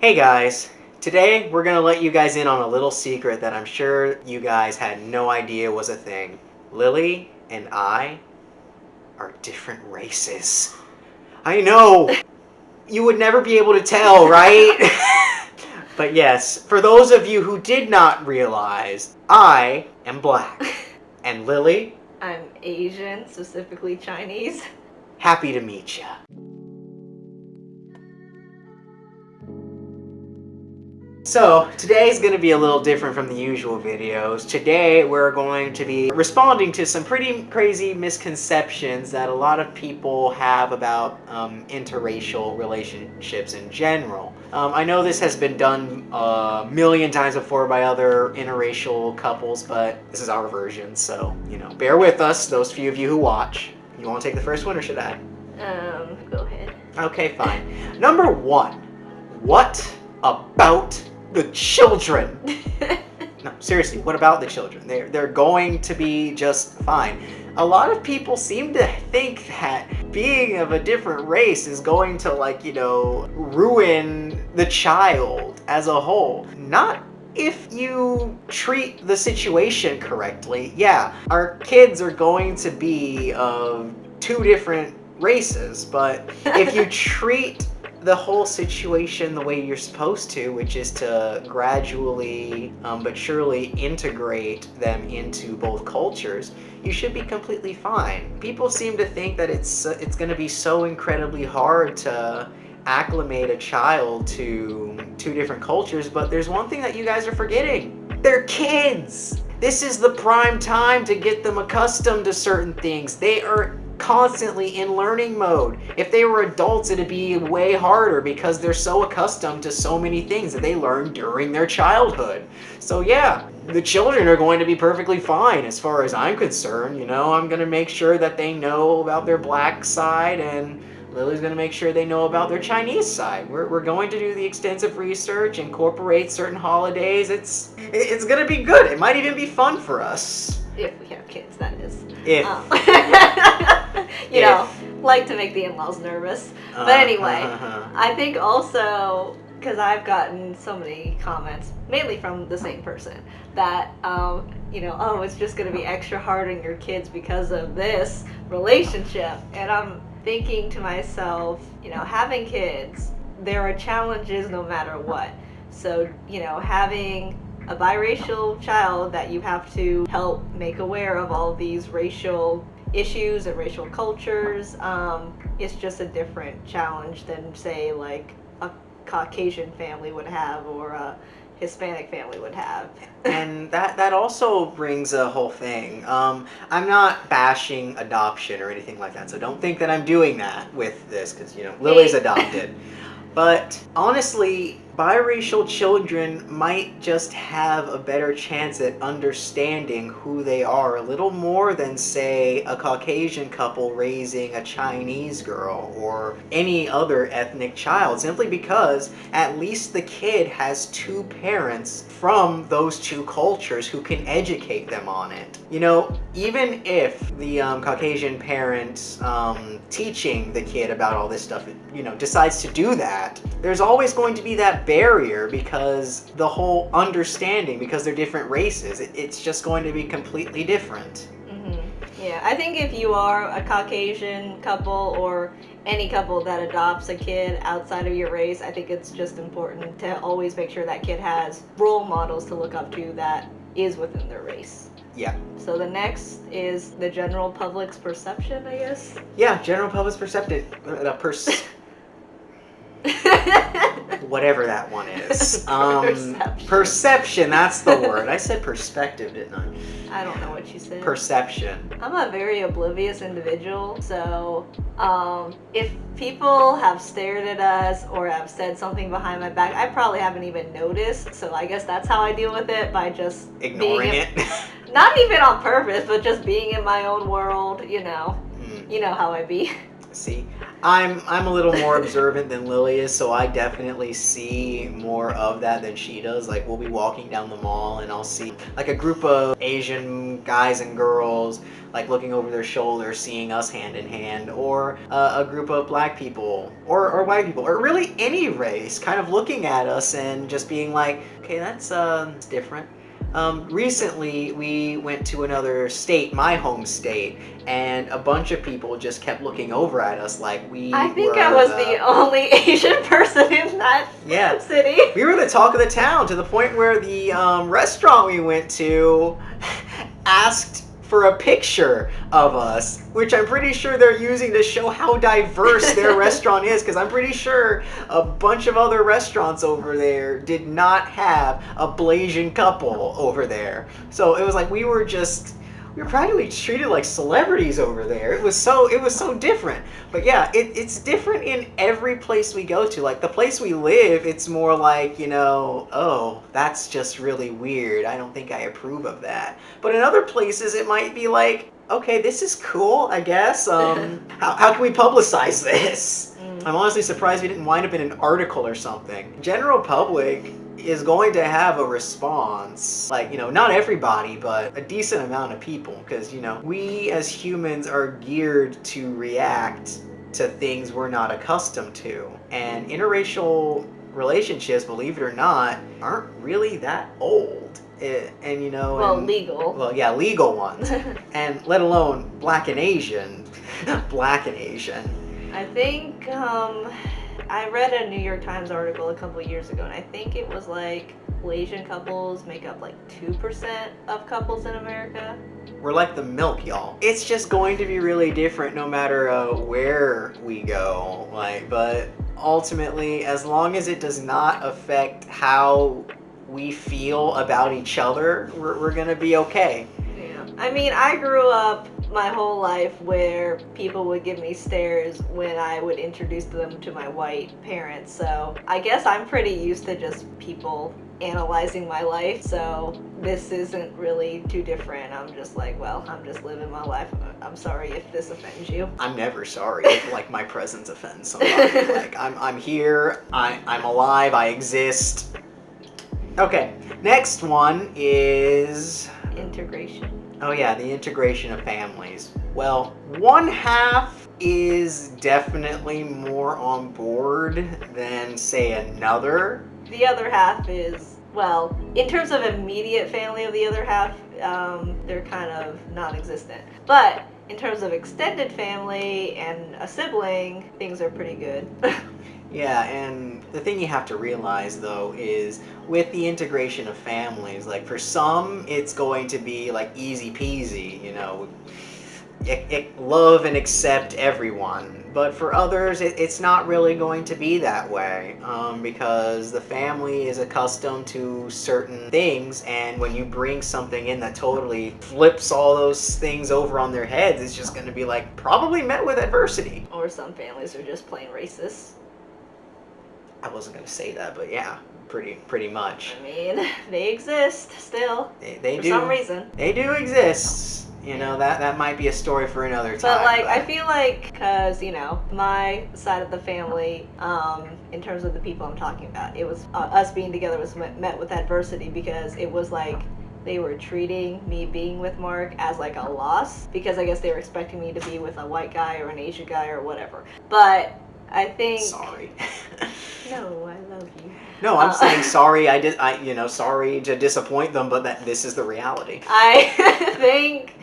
Hey guys, today we're gonna let you guys in on a little secret that I'm sure you guys had no idea was a thing. Lily and I are different races. I know! You would never be able to tell, right? But yes, for those of you who did not realize, I am black. And Lily, I'm Asian, specifically Chinese. happy to meet ya. So, today's going to be a little different from the usual videos. Today, we're going to be responding to some pretty crazy misconceptions that a lot of people have about interracial relationships in general. I know this has been done a million times before by other interracial couples, but this is our version, so, bear with us, those few of you who watch. You want to take the first one, or should I? Go ahead. Okay, fine. Number one, what about the children? No, seriously, what about the children? They're going to be just fine. A lot of people seem to think that being of a different race is going to, ruin the child as a whole. Not if you treat the situation correctly. Yeah, our kids are going to be of two different races, but if you treat the whole situation the way you're supposed to, which is to gradually but surely integrate them into both cultures, you should be completely fine. People seem to think that it's going to be so incredibly hard to acclimate a child to two different cultures, but there's one thing that you guys are forgetting. They're kids! This is the prime time to get them accustomed to certain things. They are constantly in learning mode. If they were adults, it'd be way harder because they're so accustomed to so many things that they learned during their childhood. So yeah, the children are going to be perfectly fine as far as I'm concerned. I'm going to make sure that they know about their black side, and Lily's going to make sure they know about their Chinese side. We're going to do the extensive research, incorporate certain holidays. It's going to be good. It might even be fun for us. If we have kids, that is. If. Like to make the in-laws nervous. But anyway, I think also, because I've gotten so many comments, mainly from the same person, that, it's just going to be extra hard on your kids because of this relationship. And I'm thinking to myself, having kids, there are challenges no matter what. So, having a biracial child that you have to help make aware of all these racial issues and racial cultures, it's just a different challenge than, say, like a Caucasian family would have or a Hispanic family would have. And that also brings a whole thing. I'm not bashing adoption or anything like that, so don't think that I'm doing that with this, because, Lily's adopted. But honestly, biracial children might just have a better chance at understanding who they are a little more than, say, a Caucasian couple raising a Chinese girl or any other ethnic child, simply because at least the kid has two parents from those two cultures who can educate them on it. Even if the Caucasian parent teaching the kid about all this stuff, decides to do that, there's always going to be that barrier because the whole understanding, because they're different races, it's just going to be completely different. Yeah, I think if you are a Caucasian couple or any couple that adopts a kid outside of your race, I think it's just important to always make sure that kid has role models to look up to that is within their race. Yeah. So the next is the general public's perception, I guess? Yeah, general public's perception. Whatever that one is. Perception, that's the word. I said perspective, didn't I? I don't know what you said. Perception. I'm a very oblivious individual, so if people have stared at us or have said something behind my back, I probably haven't even noticed, so I guess that's how I deal with it, by just ignoring it. Not even on purpose, but just being in my own world, You know how I be. See, I'm a little more observant than Lily is, so I definitely see more of that than she does. Like we'll be walking down the mall and I'll see like a group of Asian guys and girls like looking over their shoulders, seeing us hand in hand, or a group of black people or white people, or really any race, kind of looking at us and just being like, okay, that's different. Recently, we went to another state, my home state, and a bunch of people just kept looking over at us like we I think were I was the only Asian person in that city. We were the talk of the town to the point where the restaurant we went to asked for a picture of us, which I'm pretty sure they're using to show how diverse their restaurant is, because I'm pretty sure a bunch of other restaurants over there did not have a Blasian couple over there. So it was like we were practically treated like celebrities over there. It was so different. But yeah, it's different in every place we go to. Like the place we live, it's more like, oh, that's just really weird. I don't think I approve of that. But in other places, it might be like, okay, this is cool, I guess. How can we publicize this? I'm honestly surprised we didn't wind up in an article or something. General public is going to have a response. Like, not everybody, but a decent amount of people. Because, we as humans are geared to react to things we're not accustomed to. And interracial relationships, believe it or not, aren't really that old. Legal. Well, yeah, legal ones. And let alone black and Asian. Black and Asian. I think I read a New York Times article a couple years ago, and I think it was like Asian couples make up like 2% of couples in America. We're like the milk, y'all. It's just going to be really different no matter where we go. But ultimately, as long as it does not affect how we feel about each other, we're gonna be okay. Yeah. I mean, I grew up my whole life where people would give me stares when I would introduce them to my white parents, so I guess I'm pretty used to just people analyzing my life, so this isn't really too different. I'm just like, well, I'm just living my life. I'm sorry if this offends you. I'm never sorry if my presence offends somebody. I'm here, I'm alive, I exist. Okay, next one is integration. Oh yeah, the integration of families. Well, one half is definitely more on board than, say, another. The other half is, well, in terms of immediate family of the other half, they're kind of non-existent. But in terms of extended family and a sibling, things are pretty good. Yeah, and the thing you have to realize, though, is with the integration of families, like for some, it's going to be like easy peasy, love and accept everyone. But for others, it's not really going to be that way, because the family is accustomed to certain things, and when you bring something in that totally flips all those things over on their heads, it's just going to be like probably met with adversity. Or some families are just plain racist. I wasn't going to say that, but yeah, pretty much. I mean, they exist still. They for do. some reason. They do exist. That might be a story for another time. But I feel like, because, my side of the family, in terms of the people I'm talking about, it was, us being together was met with adversity, because it was like, they were treating me being with Mark as like a loss, because I guess they were expecting me to be with a white guy or an Asian guy or whatever. But I think... Sorry. No, I love you. No, I'm saying sorry. Sorry to disappoint them, but this is the reality. I think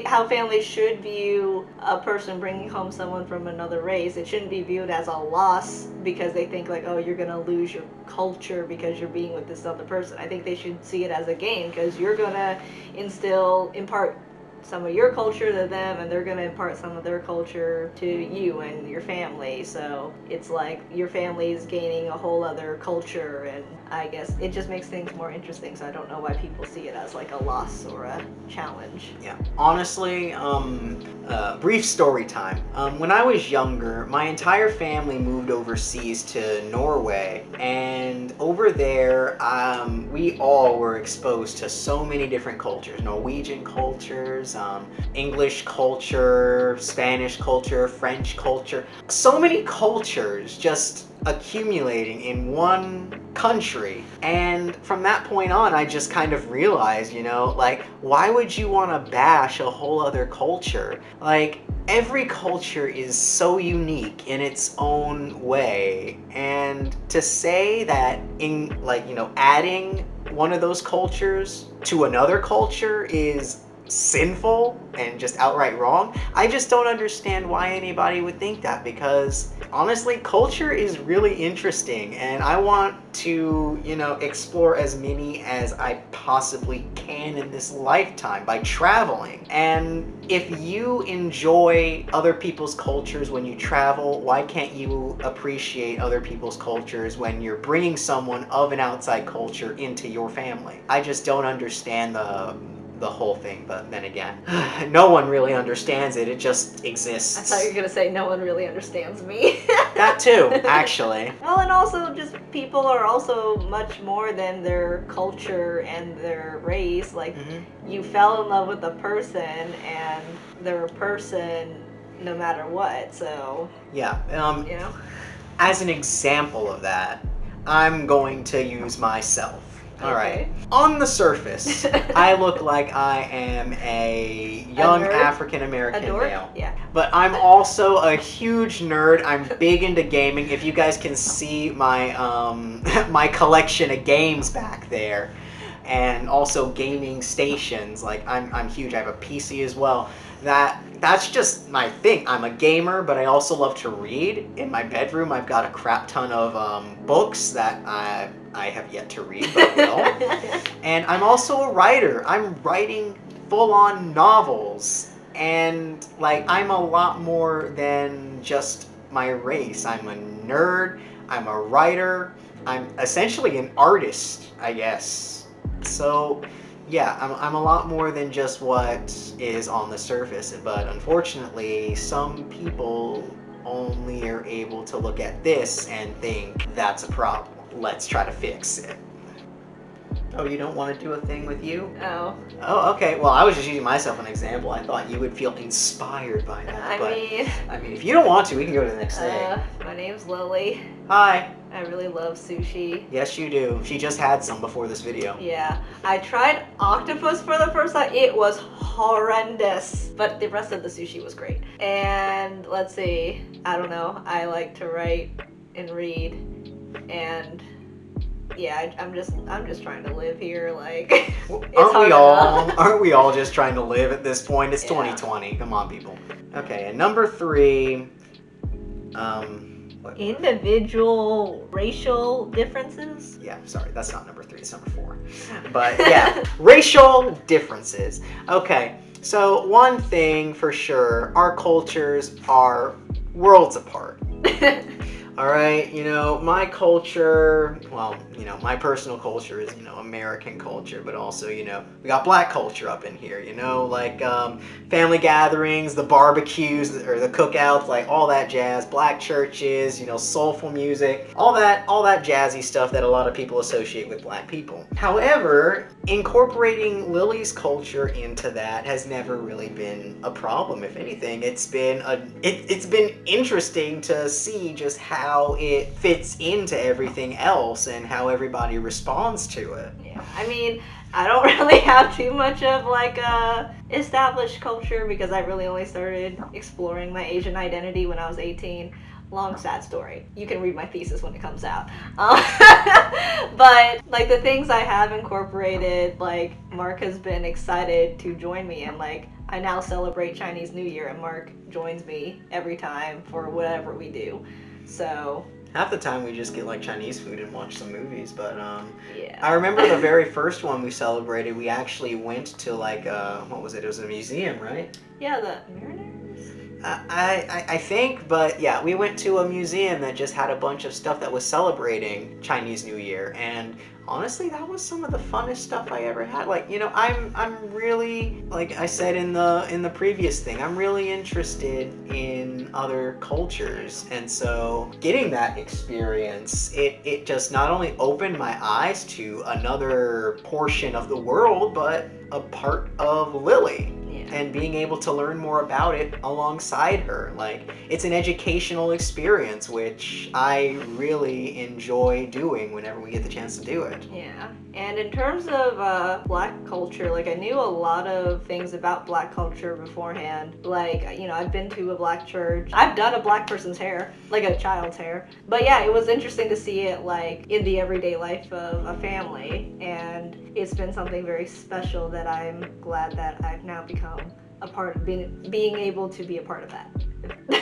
how families should view a person bringing home someone from another race. It shouldn't be viewed as a loss because they think like, oh, you're gonna lose your culture because you're being with this other person. I think they should see it as a gain, because you're gonna impart some of your culture to them, and they're going to impart some of their culture to you and your family. So it's like your family is gaining a whole other culture, and I guess it just makes things more interesting. So I don't know why people see it as like a loss or a challenge. Yeah, honestly, brief story time. When I was younger, my entire family moved overseas to Norway, and over there, we all were exposed to so many different cultures. Norwegian cultures, English culture, Spanish culture, French culture. So many cultures just accumulating in one country. And from that point on, I just kind of realized, like, why would you want to bash a whole other culture? Like, every culture is so unique in its own way, and to say that adding one of those cultures to another culture is sinful and just outright wrong, I just don't understand why anybody would think that, because honestly, culture is really interesting and I want to, explore as many as I possibly can in this lifetime by traveling. And if you enjoy other people's cultures when you travel, why can't you appreciate other people's cultures when you're bringing someone of an outside culture into your family? I just don't understand the whole thing, but then again, no one really understands it. It just exists. I thought you were gonna say no one really understands me. That too, actually. Well, and also just people are also much more than their culture and their race. Like, you fell in love with a person and they're a person no matter what, so... Yeah, as an example of that, I'm going to use myself. All right. On the surface, I look like I am a young African-American male. Yeah. But I'm also a huge nerd. I'm big into gaming. If you guys can see my my collection of games back there, and also gaming stations, like I'm huge. I have a PC as well. That's just my thing. I'm a gamer, but I also love to read. In my bedroom, I've got a crap ton of books that I have yet to read, but will. And I'm also a writer. I'm writing full-on novels. And, like, I'm a lot more than just my race. I'm a nerd. I'm a writer. I'm essentially an artist, I guess. So, yeah, I'm a lot more than just what is on the surface. But unfortunately, some people only are able to look at this and think that's a problem. Let's try to fix it. Oh, you don't want to do a thing with you? Oh. Oh, okay. Well, I was just using myself as an example. I thought you would feel inspired by that. I mean, if you don't want to, we can go to the next thing. My name's Lili. Hi. I really love sushi. Yes, you do. She just had some before this video. Yeah. I tried octopus for the first time. It was horrendous. But the rest of the sushi was great. And let's see. I don't know. I like to write and read. And yeah, I'm just trying to live here. Like, aren't we all just trying to live at this point? It's 2020. Come on, people. Okay, and number 3, individual racial differences. Yeah, sorry, that's not number 3. It's number 4. But yeah, racial differences. Okay, so one thing for sure, our cultures are worlds apart. All right, my culture, well, my personal culture is, American culture, but also, we got black culture up in here, like family gatherings, the barbecues, or the cookouts, like all that jazz, black churches, soulful music, all that jazzy stuff that a lot of people associate with black people. However, incorporating Lili's culture into that has never really been a problem. If anything, it's been interesting to see just how it fits into everything else and how everybody responds to it. Yeah, I mean, I don't really have too much of like a established culture because I really only started exploring my Asian identity when I was 18. Long sad story. You can read my thesis when it comes out. But like the things I have incorporated, like Mark has been excited to join me, and like I now celebrate Chinese New Year and Mark joins me every time for whatever we do. So half the time we just get like Chinese food and watch some movies, but yeah. I remember the very first one we celebrated, we actually went to like what was it? It was a museum, right? Yeah, the Mariners. I think, but yeah, we went to a museum that just had a bunch of stuff that was celebrating Chinese New Year, and honestly, that was some of the funnest stuff I ever had. Like, I'm really, like I said in the previous thing, I'm really interested in other cultures, and so getting that experience, it just not only opened my eyes to another portion of the world, but a part of Lily. And being able to learn more about it alongside her. Like, it's an educational experience, which I really enjoy doing whenever we get the chance to do it. Yeah. And in terms of Black culture, like, I knew a lot of things about Black culture beforehand. Like, I've been to a Black church. I've done a Black person's hair, like a child's hair. But yeah, it was interesting to see it, like, in the everyday life of a family. And it's been something very special that I'm glad that I've now become a part of, being able to be a part of that.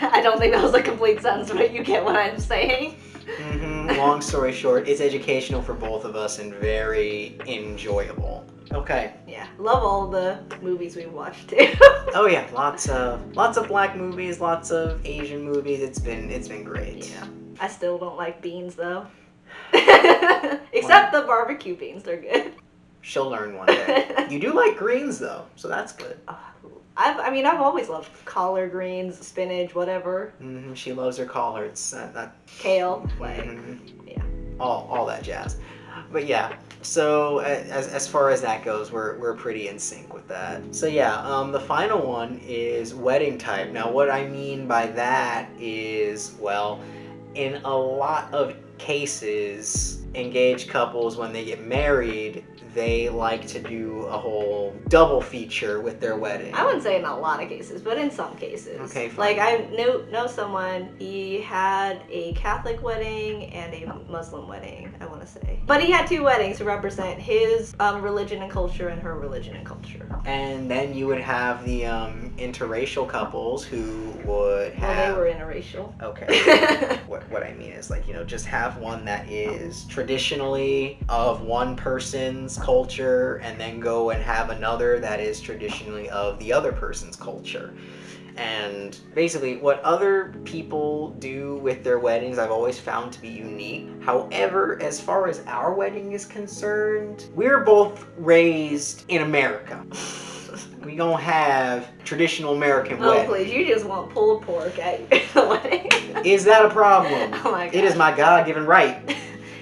I don't think that was a complete sentence, but you get what I'm saying. Mm-hmm. Long story short, it's educational for both of us and very enjoyable. Okay. Yeah, love all the movies we've watched too. Oh yeah, lots of Black movies, lots of Asian movies. It's been great. Yeah. I still don't like beans though. Except the barbecue beans, they're good. She'll learn one day. You do like greens though, so that's good. I've always loved collard greens, spinach, whatever. Mm-hmm. She loves her collards. Kale, like, yeah. All that jazz. But yeah, so as far as that goes, we're pretty in sync with that. So yeah, the final one is wedding type. Now what I mean by that is, well, in a lot of cases, engaged couples, when they get married, they like to do a whole double feature with their wedding. I wouldn't say in a lot of cases, but in some cases. Okay, fine. Like, I know someone, he had a Catholic wedding and a Muslim wedding, I want to say. But he had two weddings to represent his religion and culture and her religion and culture. And then you would have the interracial couples who would have... Well, they were interracial. Okay. What I mean is, like, just have one that is traditionally of one person's culture, and then go and have another that is traditionally of the other person's culture. And basically what other people do with their weddings I've always found to be unique. However, as far as our wedding is concerned, we're both raised in America. We gonna have traditional American wedding. Oh please, you just want pulled pork at your wedding. Is that a problem? Oh my god. It is my God-given right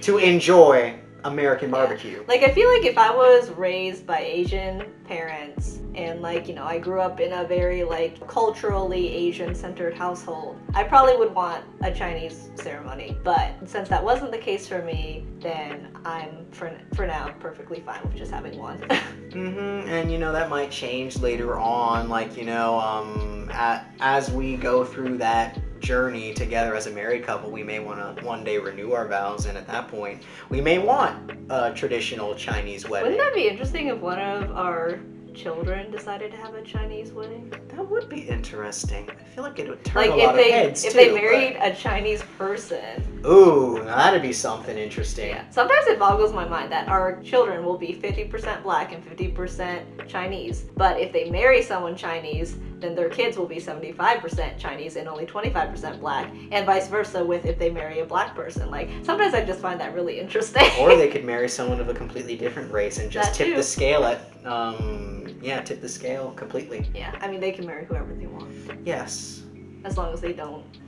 to enjoy American barbecue. Like, I feel like if I was raised by Asian parents and, like, I grew up in a very, like, culturally Asian-centered household, I probably would want a Chinese ceremony. But since that wasn't the case for me, then I'm, for now, perfectly fine with just having one. Mm-hmm. And, that might change later on, like, as we go through that journey together as a married couple, we may want to one day renew our vows, and at that point we may want a traditional Chinese wedding. Wouldn't that be interesting if one of our children decided to have a Chinese wedding? That would be interesting. I feel like it would turn a lot of heads if they married a Chinese person. Ooh, now that'd be something interesting. Yeah. Sometimes it boggles my mind that our children will be 50% Black and 50% Chinese. But if they marry someone Chinese, then their kids will be 75% Chinese and only 25% Black, and vice versa with if they marry a Black person. Like, sometimes I just find that really interesting. Or they could marry someone of a completely different race and just tip the scale at tip the scale completely. Yeah, I mean, they can marry whoever they want. Yes. As long as they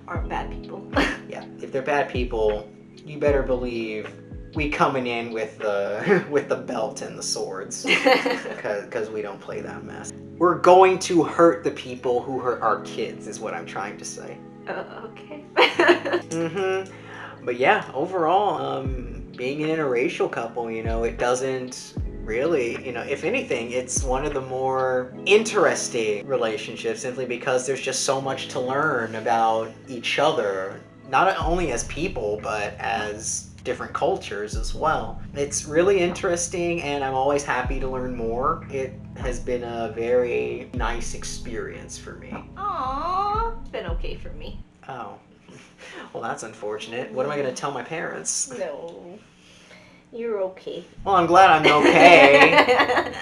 aren't bad people. Yeah, if they're bad people, you better believe we coming in with the belt and the swords, because we don't play that mess. We're going to hurt the people who hurt our kids, is what I'm trying to say. Okay. Mm-hmm. But yeah, overall, being an interracial couple, it doesn't really, if anything, it's one of the more interesting relationships, simply because there's just so much to learn about each other, not only as people, but as different cultures as well. It's really interesting, and I'm always happy to learn more. It has been a very nice experience for me. Aww, it's been okay for me. Oh. Well, that's unfortunate. What am I going to tell my parents? No. You're okay. Well, I'm glad I'm okay.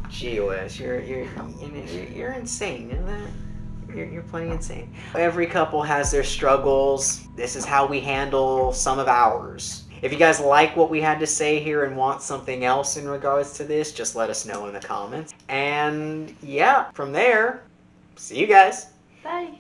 Gee whiz, you're insane, isn't that? You're plenty insane. Every couple has their struggles. This is how we handle some of ours. If you guys like what we had to say here and want something else in regards to this, just let us know in the comments. And yeah, from there, see you guys. Bye.